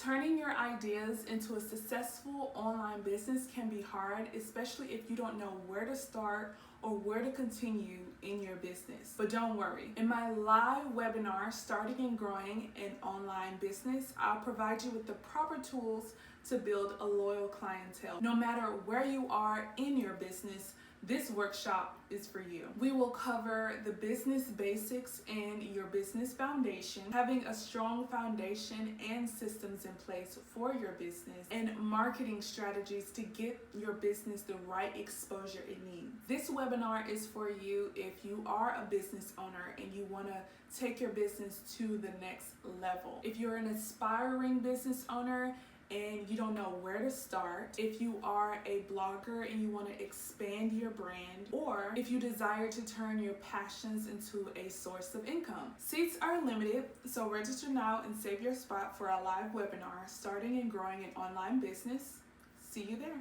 Turning your ideas into a successful online business can be hard, especially if you don't know where to start or where to continue in your business. But don't worry. In my live webinar, Starting and Growing an Online Business, I'll provide you with the proper tools to build a loyal clientele. No matter where you are in your business, this workshop is for you. We will cover the business basics and your business foundation, having a strong foundation and systems in place for your business, and marketing strategies to get your business the right exposure it needs. This webinar is for you if you are a business owner and you want to take your business to the next level. If you're an aspiring business owner and you don't know where to start, if you are a blogger and you want to expand your brand, or if you desire to turn your passions into a source of income. Seats are limited, so register now and save your spot for our live webinar, Starting and Growing an Online Business. See you there.